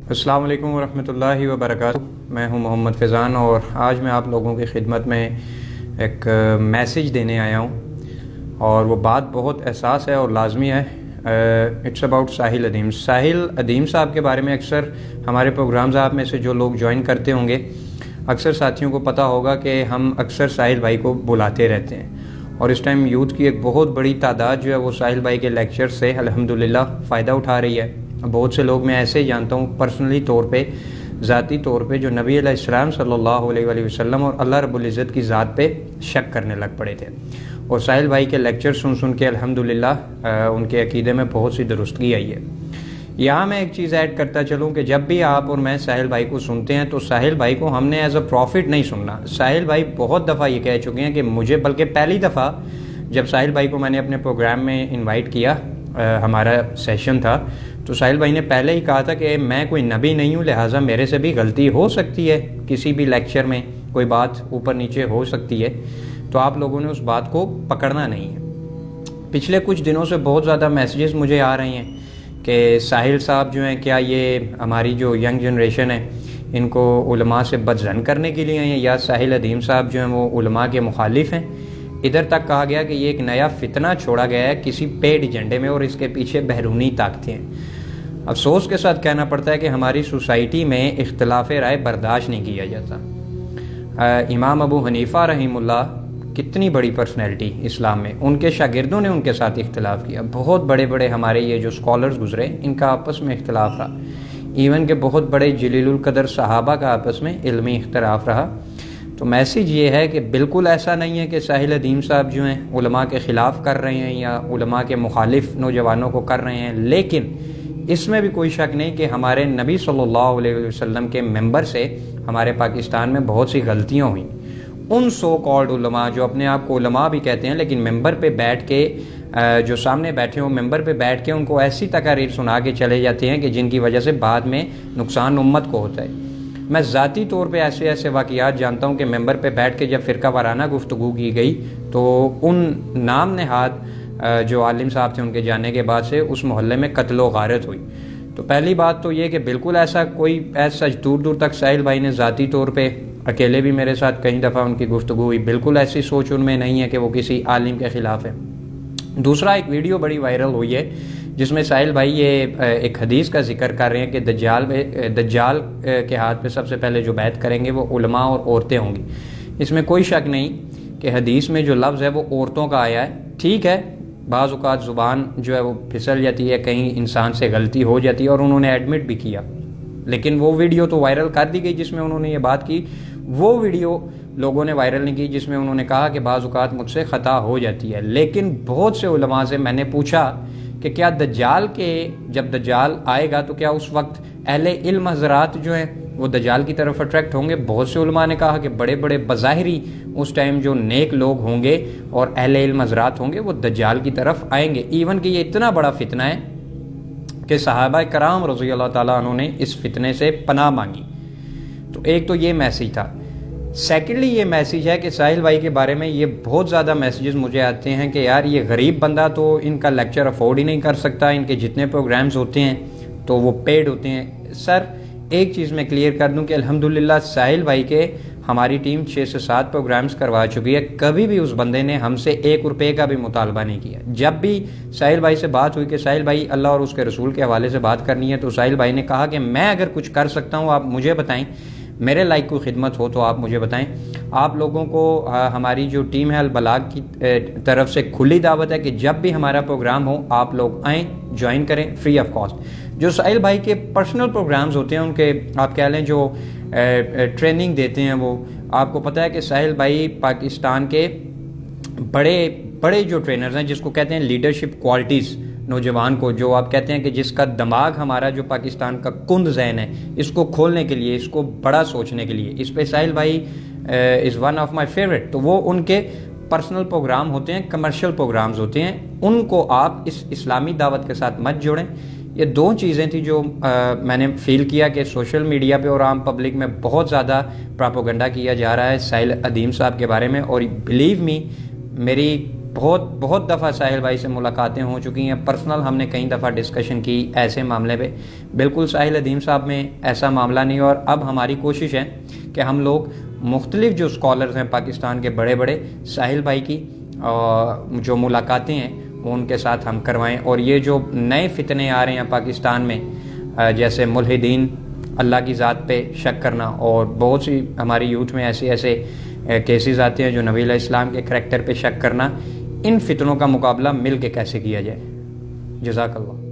السلام علیکم ورحمۃ اللہ وبرکاتہ۔ میں ہوں محمد فیضان اور آج میں آپ لوگوں کی خدمت میں ایک میسیج دینے آیا ہوں، اور وہ بات بہت احساس ہے اور لازمی ہے۔ اٹس اباؤٹ ساحل ادیم۔ ساحل ادیم صاحب کے بارے میں اکثر ہمارے پروگرامز آپ میں سے جو لوگ جوائن کرتے ہوں گے، اکثر ساتھیوں کو پتہ ہوگا کہ ہم اکثر ساحل بھائی کو بلاتے رہتے ہیں، اور اس ٹائم یوتھ کی ایک بہت بڑی تعداد جو ہے وہ ساحل بھائی کے لیکچر سے الحمدللہ فائدہ اٹھا رہی ہے۔ بہت سے لوگ میں ایسے جانتا ہوں پرسنلی طور پہ، ذاتی طور پہ، جو نبی علیہ السلام صلی اللہ علیہ وآلہ وسلم اور اللہ رب العزت کی ذات پہ شک کرنے لگ پڑے تھے، اور ساحل بھائی کے لیکچر سن کے الحمدللہ ان کے عقیدے میں بہت سی درستگی آئی ہے۔ یہاں میں ایک چیز ایڈ کرتا چلوں کہ جب بھی آپ اور میں ساحل بھائی کو سنتے ہیں تو ساحل بھائی کو ہم نے ایز اے پروفٹ نہیں سننا۔ ساحل بھائی بہت دفعہ یہ کہہ چکے ہیں کہ مجھے، بلکہ پہلی دفعہ جب ساحل بھائی کو میں نے اپنے پروگرام میں انوائٹ کیا، ہمارا سیشن تھا، تو ساحل بھائی نے پہلے ہی کہا تھا کہ میں کوئی نبی نہیں ہوں، لہٰذا میرے سے بھی غلطی ہو سکتی ہے، کسی بھی لیکچر میں کوئی بات اوپر نیچے ہو سکتی ہے، تو آپ لوگوں نے اس بات کو پکڑنا نہیں ہے۔ پچھلے کچھ دنوں سے بہت زیادہ میسیجز مجھے آ رہے ہیں کہ ساحل صاحب جو ہیں، کیا یہ ہماری جو ینگ جنریشن ہے ان کو علماء سے بدظن کرنے کے لیے ہیں، یا ساحل ادیم صاحب جو ہیں وہ علماء کے مخالف ہیں۔ ادھر تک کہا گیا کہ یہ ایک نیا فتنہ چھوڑا گیا ہے کسی پیڈ ایجنڈے میں، اور اس کے پیچھے بیرونی طاقتیں ہیں۔ افسوس کے ساتھ کہنا پڑتا ہے کہ ہماری سوسائٹی میں اختلاف رائے برداشت نہیں کیا جاتا۔ امام ابو حنیفہ رحمہ اللہ کتنی بڑی پرسنالٹی اسلام میں، ان کے شاگردوں نے ان کے ساتھ اختلاف کیا۔ بہت بڑے بڑے ہمارے یہ جو اسکالرز گزرے، ان کا آپس میں اختلاف رہا، ایون کہ بہت بڑے جلیل القدر صحابہ کا آپس میں علمی اختلاف رہا۔ تو میسیج یہ ہے کہ بالکل ایسا نہیں ہے کہ ساحل ادیم صاحب جو ہیں علماء کے خلاف کر رہے ہیں یا علماء کے مخالف نوجوانوں کو کر رہے ہیں، لیکن اس میں بھی کوئی شک نہیں کہ ہمارے نبی صلی اللہ علیہ وسلم کے ممبر سے ہمارے پاکستان میں بہت سی غلطیاں ہوئیں۔ ان سو کالڈ علماء جو اپنے آپ کو علماء بھی کہتے ہیں، لیکن ممبر پہ بیٹھ کے جو سامنے بیٹھے ہوں، ممبر پہ بیٹھ کے ان کو ایسی تقاریر سنا کے چلے جاتے ہیں کہ جن کی وجہ سے بعد میں نقصان امت کو ہوتا ہے۔ میں ذاتی طور پہ ایسے واقعات جانتا ہوں کہ ممبر پہ بیٹھ کے جب فرقہ وارانہ گفتگو کی گئی تو ان نام نہاد جو عالم صاحب تھے، ان کے جانے کے بعد سے اس محلے میں قتل و غارت ہوئی۔ تو پہلی بات تو یہ کہ بالکل ایسا کوئی سچ دور تک ساحل بھائی نے ذاتی طور پہ اکیلے بھی میرے ساتھ کئی دفعہ ان کی گفتگو ہوئی، بالکل ایسی سوچ ان میں نہیں ہے کہ وہ کسی عالم کے خلاف ہے۔ دوسرا، ایک ویڈیو بڑی وائرل ہوئی ہے جس میں ساحل بھائی یہ ایک حدیث کا ذکر کر رہے ہیں کہ دجال کے ہاتھ پہ سب سے پہلے جو بیعت کریں گے وہ علماء اور عورتیں ہوں گی۔ اس میں کوئی شک نہیں کہ حدیث میں جو لفظ ہے وہ عورتوں کا آیا ہے۔ ٹھیک ہے، بعض اوقات زبان جو ہے وہ پھسل جاتی ہے، کہیں انسان سے غلطی ہو جاتی ہے، اور انہوں نے ایڈمٹ بھی کیا، لیکن وہ ویڈیو تو وائرل کر دی گئی جس میں انہوں نے یہ بات کی۔ وہ ویڈیو لوگوں نے وائرل نہیں کی جس میں انہوں نے کہا کہ بعض اوقات مجھ سے خطا ہو جاتی ہے۔ لیکن بہت سے علماء سے میں نے پوچھا کہ کیا جب دجال آئے گا تو کیا اس وقت اہل علم حضرات جو ہیں وہ دجال کی طرف اٹریکٹ ہوں گے؟ بہت سے علماء نے کہا کہ بڑے بڑے بظاہری اس ٹائم جو نیک لوگ ہوں گے اور اہل علم حضرات ہوں گے وہ دجال کی طرف آئیں گے۔ ایون کہ یہ اتنا بڑا فتنہ ہے کہ صحابہ کرام رضی اللہ تعالیٰ عنہ نے اس فتنے سے پناہ مانگی۔ تو ایک تو یہ میسیج تھا۔ سیکنڈلی یہ میسیج ہے کہ ساحل بھائی کے بارے میں یہ بہت زیادہ میسیجز مجھے آتے ہیں کہ یار یہ غریب بندہ تو ان کا لیکچر افورڈ ہی نہیں کر سکتا، ان کے جتنے پروگرامز ہوتے ہیں تو وہ پیڈ ہوتے ہیں۔ سر ایک چیز میں کلیئر کر دوں کہ الحمدللہ ساحل بھائی کے ہماری ٹیم 6 سے 7 پروگرامز کروا چکی ہے، کبھی بھی اس بندے نے ہم سے 1 روپے کا بھی مطالبہ نہیں کیا۔ جب بھی ساحل بھائی سے بات ہوئی کہ ساحل بھائی اللہ اور اس کے رسول کے حوالے سے بات کرنی ہے، تو ساحل بھائی نے کہا کہ میں اگر کچھ کر سکتا ہوں آپ مجھے بتائیں، میرے لائق کوئی خدمت ہو تو آپ مجھے بتائیں۔ آپ لوگوں کو ہماری جو ٹیم ہے البلاغ کی طرف سے کھلی دعوت ہے کہ جب بھی ہمارا پروگرام ہو آپ لوگ آئیں، جوائن کریں فری آف کاسٹ۔ جو ساحل بھائی کے پرسنل پروگرامز ہوتے ہیں، ان کے آپ کہہ لیں جو ٹریننگ دیتے ہیں، وہ آپ کو پتہ ہے کہ ساحل بھائی پاکستان کے بڑے جو ٹرینرز ہیں، جس کو کہتے ہیں لیڈرشپ کوالٹیز، نوجوان کو جو آپ کہتے ہیں کہ جس کا دماغ ہمارا جو پاکستان کا کند ذہن ہے اس کو کھولنے کے لیے، اس کو بڑا سوچنے کے لیے، اس پہ ساحل بھائی is one of my favourite. تو وہ ان کے پرسنل پروگرام ہوتے ہیں، کمرشل پروگرامز ہوتے ہیں، ان کو آپ اس اسلامی دعوت کے ساتھ مت جوڑیں۔ یہ 2 چیزیں تھیں جو میں نے فیل کیا کہ سوشل میڈیا پہ اور عام پبلک میں بہت زیادہ پراپوگنڈا کیا جا رہا ہے ساحل ادیم صاحب کے بارے میں، اور بلیو می میری بہت دفعہ ساحل بھائی سے ملاقاتیں ہو چکی ہیں، پرسنل ہم نے کئی دفعہ ڈسکشن کی ایسے معاملے پہ۔ بالکل ساحل ادیم صاحب میں ایسا معاملہ نہیں، اور اب ہماری کوشش ہے کہ ہم لوگ مختلف جو اسکالرز ہیں پاکستان کے بڑے بڑے، ساحل بھائی کی جو ملاقاتیں ہیں وہ ان کے ساتھ ہم کروائیں، اور یہ جو نئے فتنے آ رہے ہیں پاکستان میں، جیسے ملحدین، اللہ کی ذات پہ شک کرنا، اور بہت سی ہماری یوتھ میں ایسے کیسز آتے ہیں جو نبی علیہ السلام کے کریکٹر پہ شک کرنا، ان فتنوں کا مقابلہ مل کے کیسے کیا جائے۔ جزاک اللہ۔